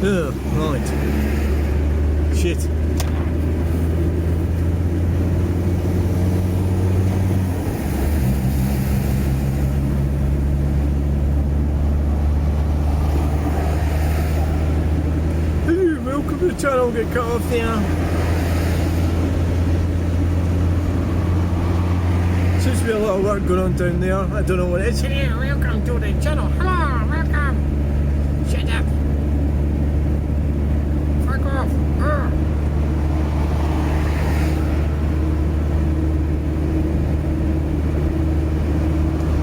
Ugh, right. Shit. Ooh, welcome to the channel, get cut off there. Seems to be a lot of work going on down there. I don't know what it is. Hello, welcome to the channel. Hello, welcome. Shut up. Fuck off.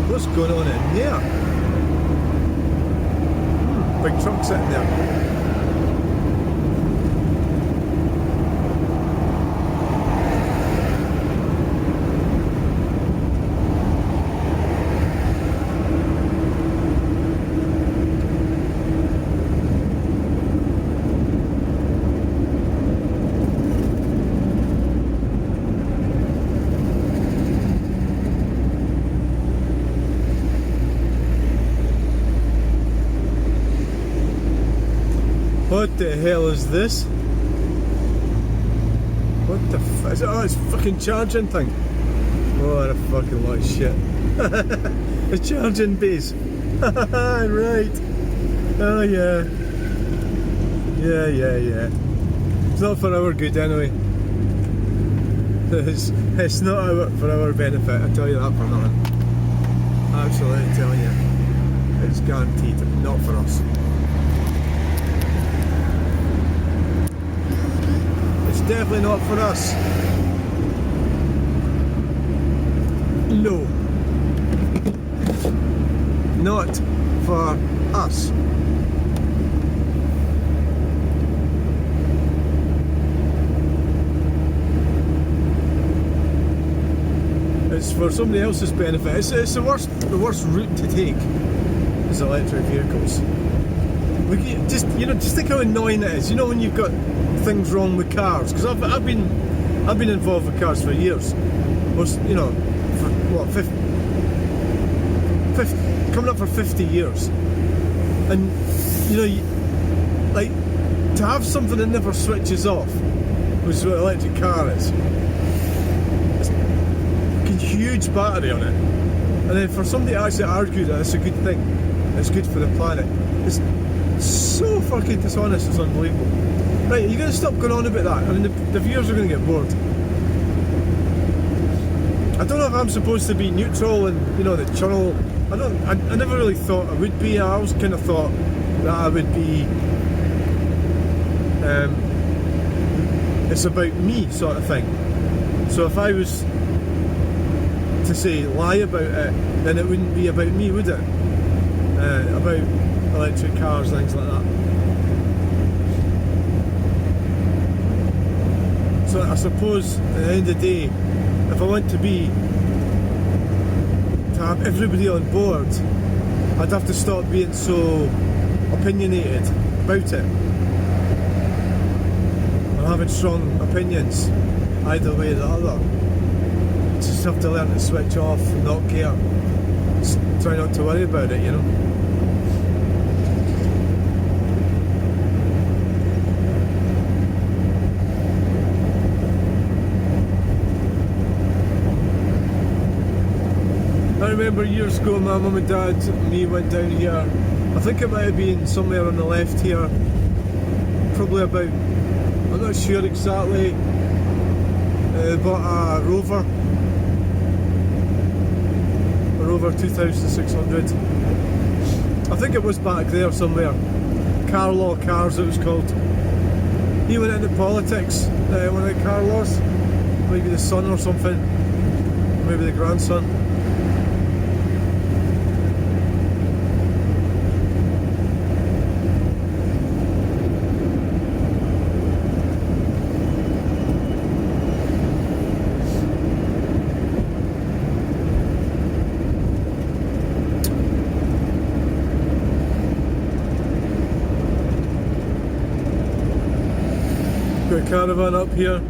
What's going on in there? Big truck sitting there. What the hell is this? What the f- is it? Oh, it's a fucking charging thing. What a fucking lot of shit. A charging base. Right. Oh yeah. Yeah. It's not for our good anyway. It's not for our benefit, I tell you that for nothing. Absolutely telling you. It's guaranteed not for us. Definitely not for us. No. Not for us. It's for somebody else's benefit. It's the worst route to take is electric vehicles. Just think how annoying it is. You know when you've got things wrong with cars, because I've been involved with cars for years. You know, for what 50, coming up for 50 years, and you know, like to have something that never switches off, which is what an electric car is. It's a huge battery on it, and then for somebody to actually argue that it's a good thing, it's good for the planet. It's so fucking dishonest, it's unbelievable. Right, are you going to stop going on about that? I mean, the viewers are going to get bored. I don't know if I'm supposed to be neutral and, you know, the channel. I never really thought I would be. I always kind of thought that I would be, it's about me sort of thing. So if I was to say lie about it, then it wouldn't be about me, would it? About electric cars, things like that. So I suppose at the end of the day, if I want to have everybody on board, I'd have to stop being so opinionated about it. Or having strong opinions, either way or the other. Just have to learn to switch off and not care. Just try not to worry about it, you know. I remember years ago, my mum and dad and me went down here. I think it might have been somewhere on the left here. Probably about, I'm not sure exactly. Bought a Rover 2600. I think it was back there somewhere. Car Law Cars it was called. He went into politics, one of the car laws. Maybe the son or something. Maybe the grandson. Got a caravan up here.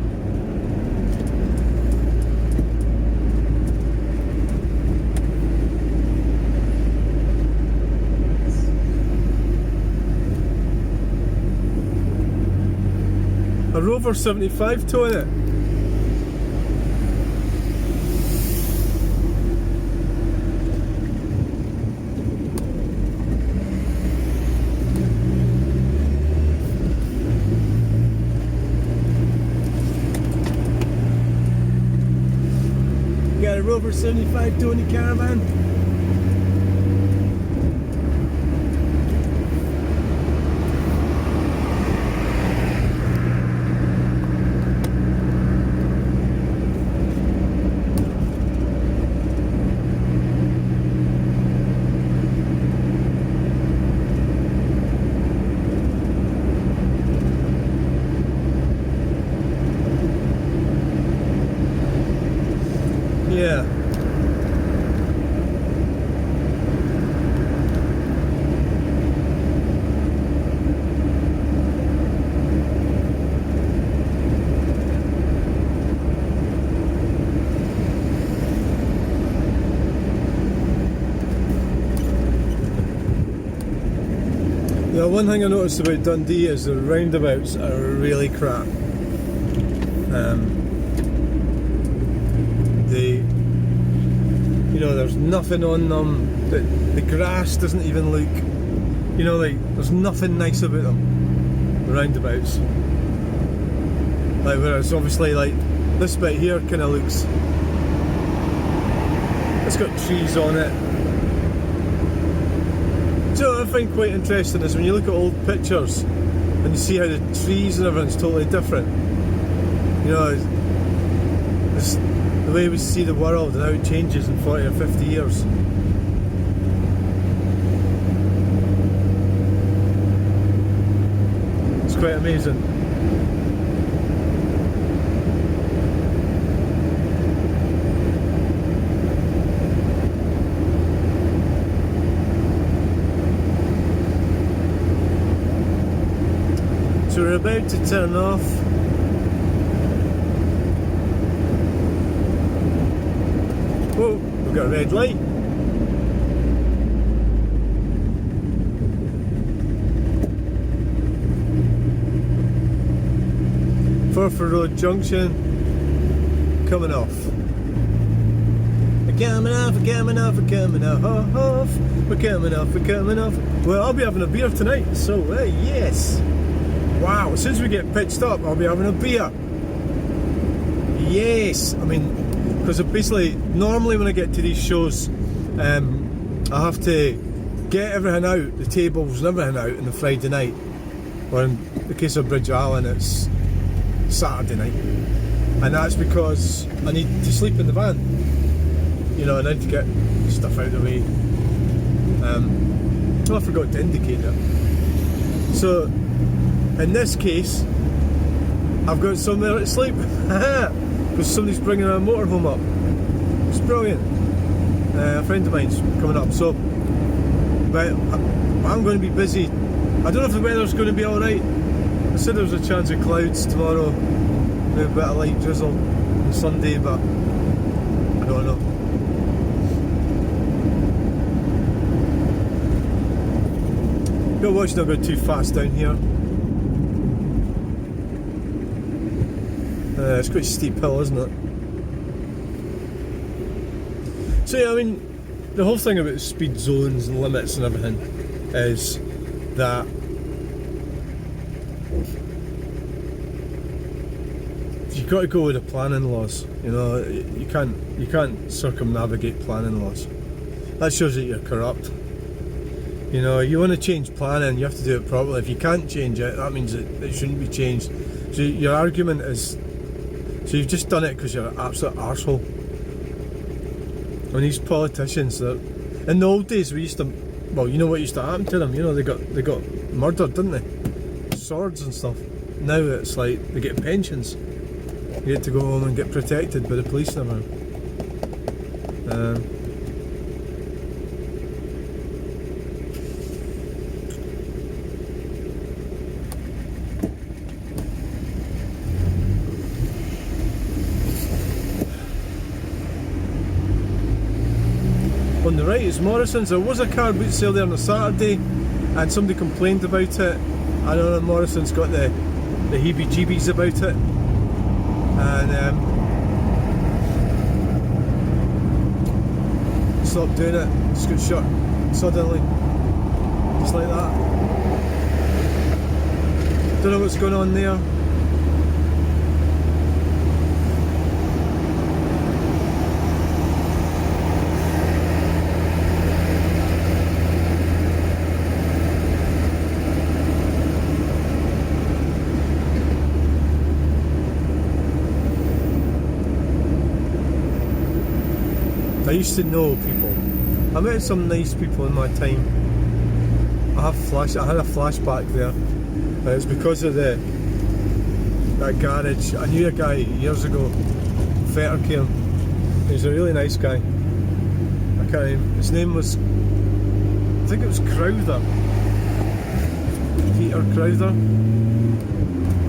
a Rover 75 towing it. Got a Rover 75 towing the caravan. Yeah. The one thing I noticed about Dundee is the roundabouts are really crap. You know, there's nothing on them. The grass doesn't even look, you know, like there's nothing nice about them. The roundabouts. Like whereas obviously like this bit here kind of looks. It's got trees on it. So what I find quite interesting is when you look at old pictures and you see how the trees and everything's totally different. You know, it's the way we see the world and how it changes in 40 or 50 years. It's quite amazing. So we're about to turn off. Whoa, we've got a red light. Forfar Road Junction coming off. We're coming off, we're coming off, we're coming off, we're coming off, we're coming off. Well, I'll be having a beer tonight, so yes. Wow, as soon as we get pitched up, I'll be having a beer. Yes, I mean, because basically, normally when I get to these shows, I have to get everything out, the tables and everything out on the Friday night. Or in the case of Bridge Allen, it's Saturday night. And that's because I need to sleep in the van. You know, I need to get stuff out of the way. Oh, I forgot to indicate that. So, in this case, I've got somewhere to sleep. Because somebody's bringing a motorhome up. It's brilliant. A friend of mine's coming up, so but I'm going to be busy. I don't know if the weather's going to be alright. I said there's a chance of clouds tomorrow, maybe a bit of light drizzle on Sunday, but I don't know. Gotta watch not go too fast down here. It's quite a steep hill, isn't it? So yeah, I mean, the whole thing about speed zones and limits and everything is that you've got to go with the planning laws. You know, you can't circumnavigate planning laws. That shows that you're corrupt. You know, you want to change planning, you have to do it properly. If you can't change it, that means that it shouldn't be changed. So your argument is, so you've just done it because you're an absolute arsehole. And these politicians, in the old days we used to, well, you know what used to happen to them, you know, they got murdered, didn't they? Swords and stuff. Now it's like, they get pensions. You get to go home and get protected by the police and everything. On the right is Morrison's. There was a car boot sale there on a Saturday and somebody complained about it. I know that Morrison's got the the heebie-jeebies about it, and stopped doing it. Just got shut suddenly, just like that. Don't know what's going on there. I used to know people. I met some nice people in my time. I had a flashback there. It's because of that garage. I knew a guy years ago, Fettercare. He was a really nice guy. I can't remember. His name was, I think it was Crowther. Peter Crowther.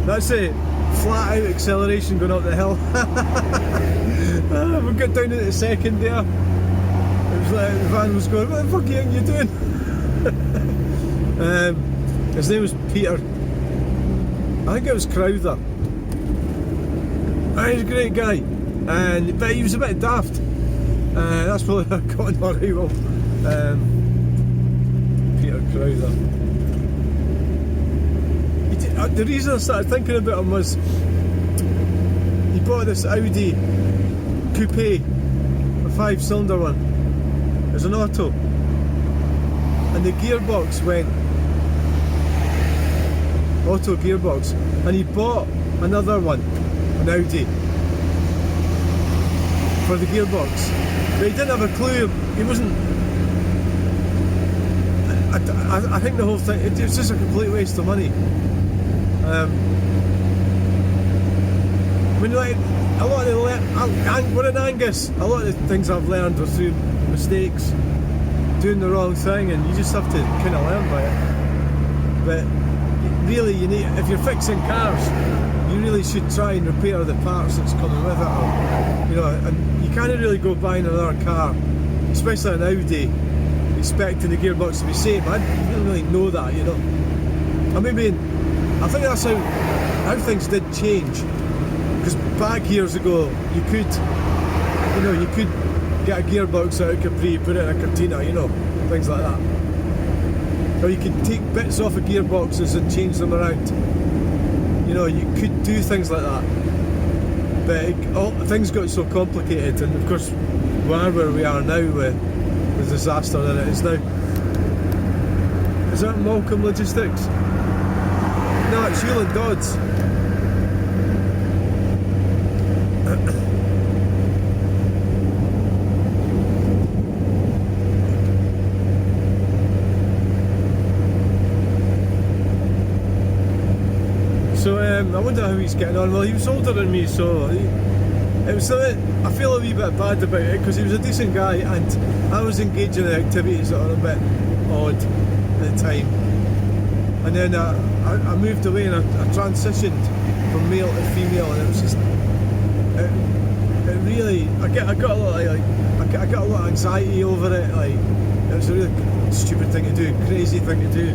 That's it. Flat out acceleration going up the hill. We got down to the second there. It was like the van was going, what the fuck are you doing? His name was Peter. I think it was Crowther. He's a great guy, but he was a bit daft. That's probably how I got on alright well. Peter Crowther. The reason I started thinking about him was he bought this Audi coupe, a 5-cylinder one. It was an auto, and the gearbox went auto gearbox, and he bought another one, an Audi, for the gearbox, but he didn't have a clue. He wasn't. I think the whole thing, it was just a complete waste of money. I mean, like, a lot of we're in Angus, a lot of the things I've learned are through mistakes, doing the wrong thing, and you just have to kind of learn by it. But really, you need, if you're fixing cars, you really should try and repair the parts that's coming with it, or, you know, and you can't really go buying another car, especially an Audi, expecting the gearbox to be same. I didn't really know that, you know. I think that's how things did change. Because back years ago, you could get a gearbox out of Capri, put it in a Cortina, you know, things like that. Or you could take bits off of gearboxes and change them around. You know, you could do things like that. But things got so complicated, and of course, we are where we are now with the disaster that it is now. Is that Malcolm Logistics? No, it's Hewlett Dodds. So I wonder how he's getting on. Well, he was older than me, so it was I feel a wee bit bad about it, because he was a decent guy, and I was engaging in activities that were a bit odd at the time. And then I moved away, and I transitioned from male to female, and it was just it really, I got a lot of I got a lot of anxiety over it. Like, it was a really stupid thing to do, crazy thing to do.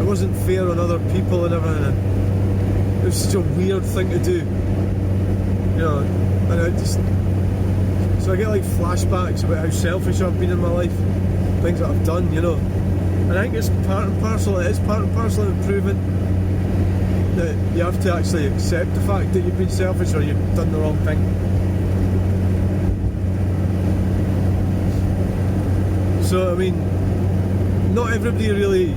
It wasn't fair on other people and everything. And it was such a weird thing to do, you know. And so I get like flashbacks about how selfish I've been in my life, things that I've done, you know. And I think it's part and parcel. It is part and parcel of improving. That you have to actually accept the fact that you've been selfish or you've done the wrong thing. So I mean, not everybody really.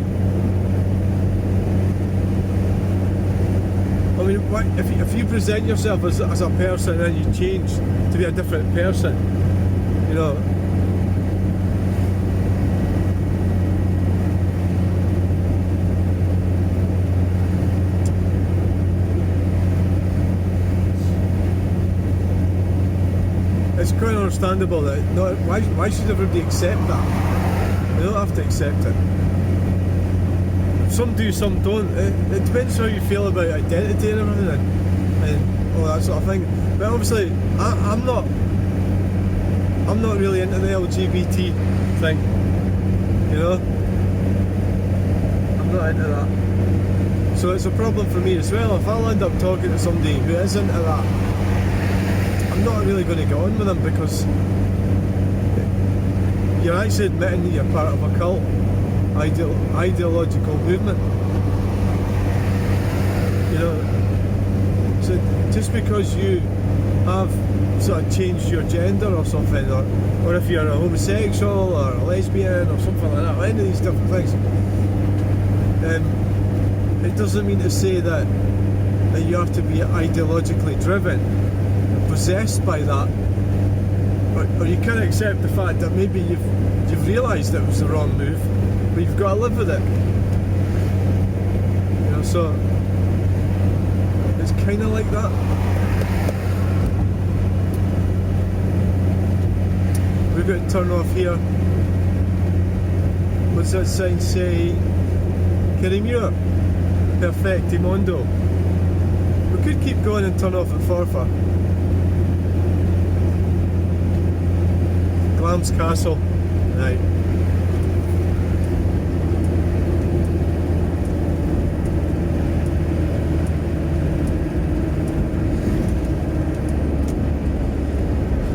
I mean, if you present yourself as a person and you change to be a different person, you know. It's quite understandable that why should everybody accept that? They don't have to accept it. Some do, some don't. It depends how you feel about identity and everything, and all that sort of thing. But obviously, I'm not really into the LGBT thing. You know, I'm not into that. So it's a problem for me as well. If I'll end up talking to somebody who is into that, I'm not really going to get on with them, because you're actually admitting that you're part of a cult, ideological movement. You know, so just because you have sort of changed your gender or something, or if you're a homosexual or a lesbian or something like that, or any of these different things, it doesn't mean to say that you have to be ideologically driven, possessed by that, or you can accept the fact that maybe you've realised it was the wrong move, but you've got to live with it. You know, so it's kind of like that. We've got to turn off here. What's that sign say? Carimure, perfectimondo. We could keep going and turn off at Forfar. Glam's Castle. Right.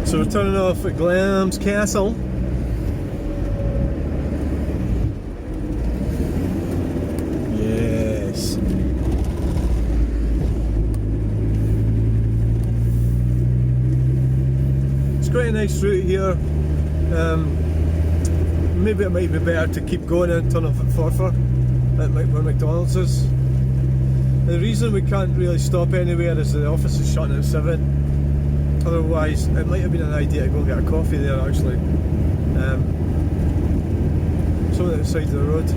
So we're turning off at Glam's Castle. Yes. It's quite a nice route here. Maybe it might be better to keep going and turn off at Forfar, at where McDonald's is. The reason we can't really stop anywhere is the office is shutting at 7. Otherwise, it might have been an idea to go and get a coffee there actually. Something at the side of the road.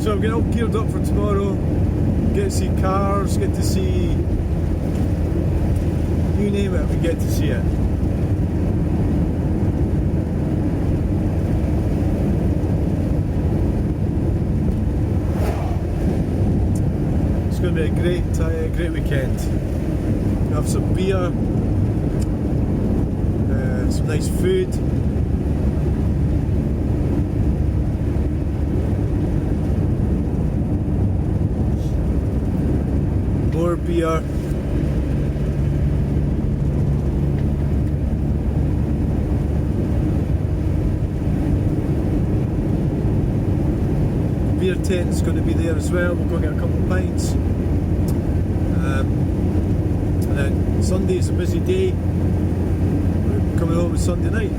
So I'm getting all geared up for tomorrow, get to see cars, get to see, you name it, we get to see it. It's going to be a great weekend. We'll have some beer, some nice food. More beer. Beer tent is going to be there as well. We'll go get a couple of pints. And then Sunday is a busy day. We're coming home on Sunday night.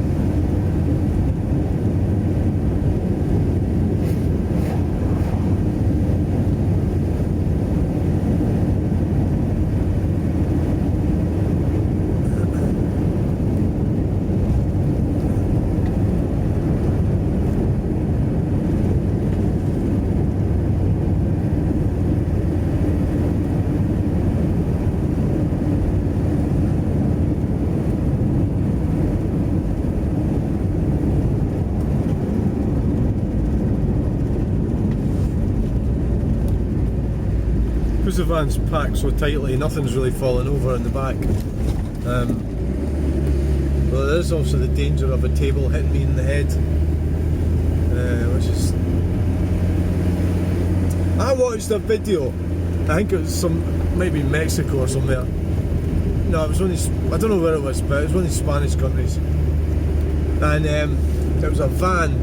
Because the van's packed so tightly, nothing's really falling over in the back. Well, there is also the danger of a table hitting me in the head, which is... I watched a video, I think it was maybe Mexico or somewhere. No, it was only, I don't know where it was, but it was one of the Spanish countries. And there was a van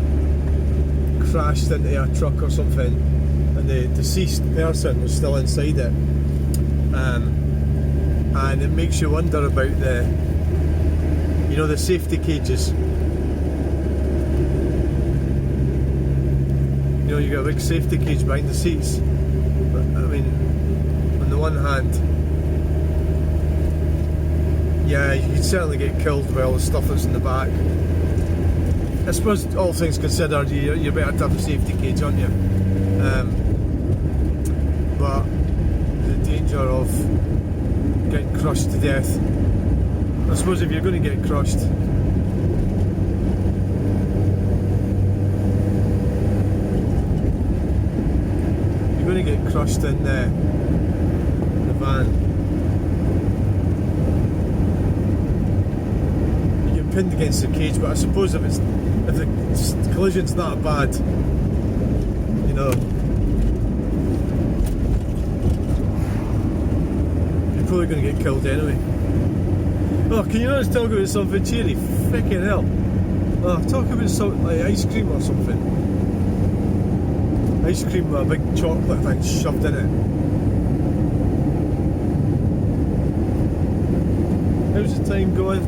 crashed into a truck or something, and the deceased person was still inside it, and it makes you wonder about the safety cages. You know, you got a big safety cage behind the seats, but I mean, on the one hand, yeah, you could certainly get killed by all the stuff that's in the back. I suppose all things considered, you're better to have a safety cage, aren't you? But the danger of getting crushed to death, I suppose if you're going to get crushed, crushed in the van. You get pinned against the cage, but I suppose if the collision's that bad, you know, you're probably going to get killed anyway. Oh, can you not just talk about something cheery? Freaking hell. Oh, talk about something like ice cream or something. Ice cream with a big chocolate thing shoved in it. How's the time going?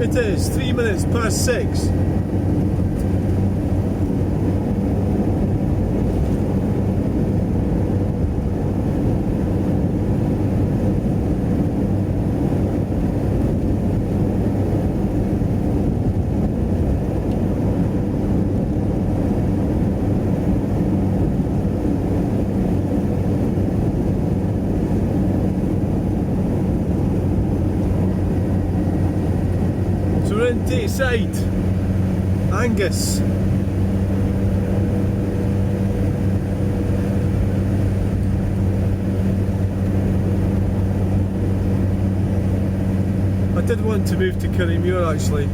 It is 3 minutes past 6. Side Angus. I did want to move to Kirriemuir actually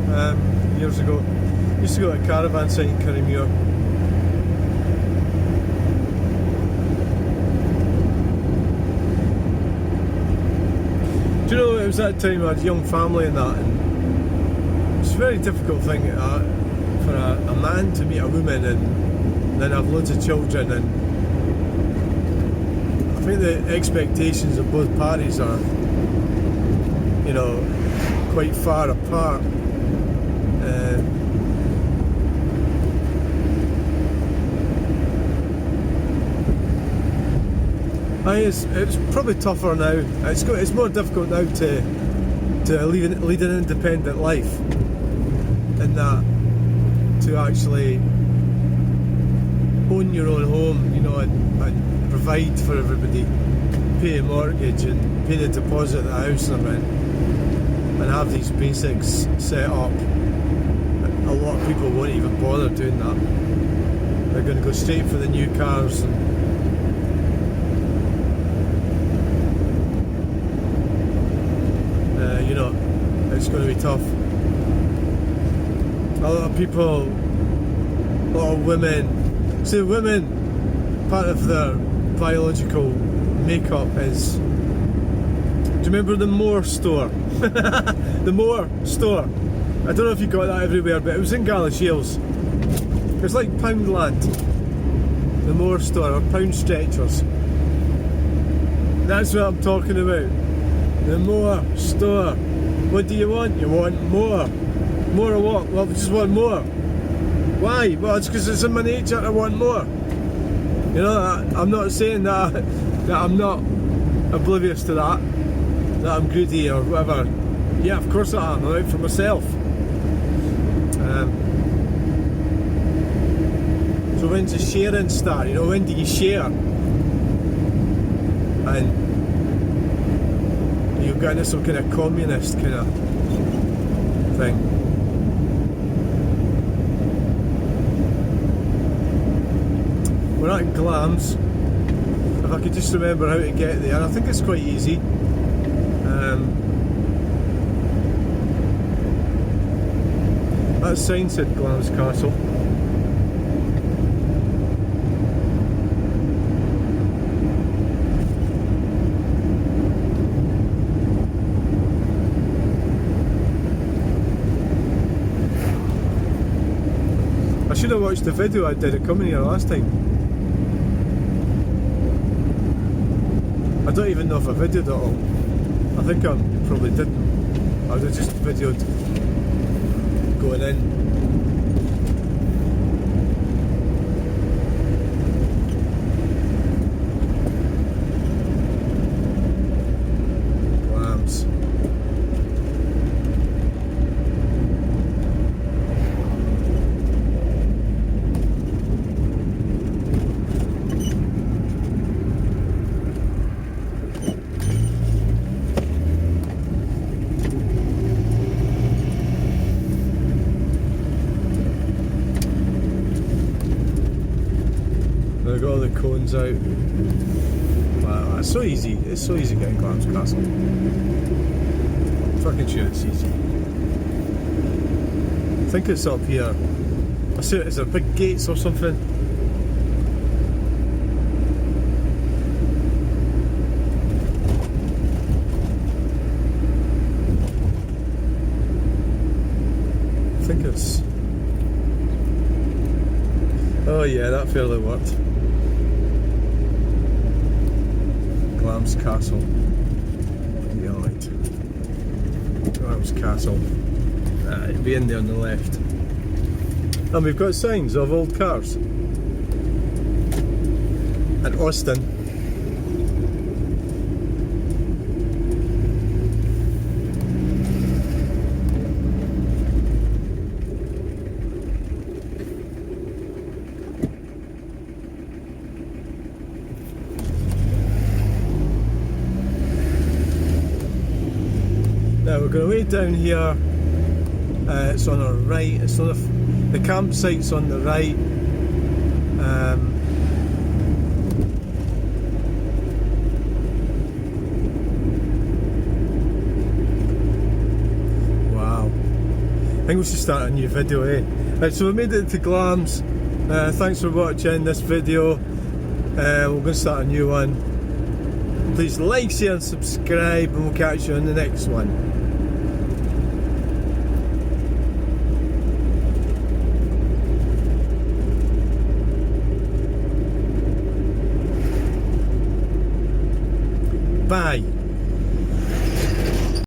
years ago. Used to go to a caravan site in Kirriemuir. Do you know, it was that time I had a young family and that, and it's a very difficult thing for a man to meet a woman and then have loads of children, and I think the expectations of both parties are, you know, quite far apart. It's probably tougher now. It's more difficult now to lead an independent life. And that to actually own your own home, you know, and provide for everybody, pay a mortgage and pay the deposit of the house they're in, and have these basics set up. A lot of people won't even bother doing that. They're going to go straight for the new cars and you know, it's going to be tough. A lot of people, a lot of women, see, women, part of their biological makeup is, do you remember the Moore store? The Moore store. I don't know if you got that everywhere, but it was in Galashiels. It was like Poundland. The Moore store, or Pound Stretchers. That's what I'm talking about. The Moore store. What do you want? You want more. More of what? Well, I just want more. Why? Well, it's because it's in my nature to want more. You know, I'm not saying that I'm not oblivious to that I'm greedy or whatever. Yeah, of course I am. I'm out for myself. So when's the sharing start? You know, when do you share? And you've got into some kind of communist kind of thing. We're at Glams. If I could just remember how to get there, I think it's quite easy. That sign said Glams Castle. I should have watched the video I did of coming here last time. I don't even know if I videoed it all. I think I probably didn't. I just videoed going in. Lambs. I got all the cones out. Wow, it's so easy. It's so easy getting Glamis Castle. I'm fucking sure it's easy. I think it's up here. I see it. Is there big gates or something? I think it's. Oh yeah, that fairly worked. Glamis Castle. Yeah, right. Glamis Castle. It'll be in there on the left. And we've got signs of old cars. And Austin. Now we're going way down here. It's on our right. It's on the campsite's on the right. Wow. I think we should start a new video, eh? Right, so we made it to Glamis. Thanks for watching this video. We're going to start a new one. Please like, share and subscribe, and we'll catch you on the next one. Bye.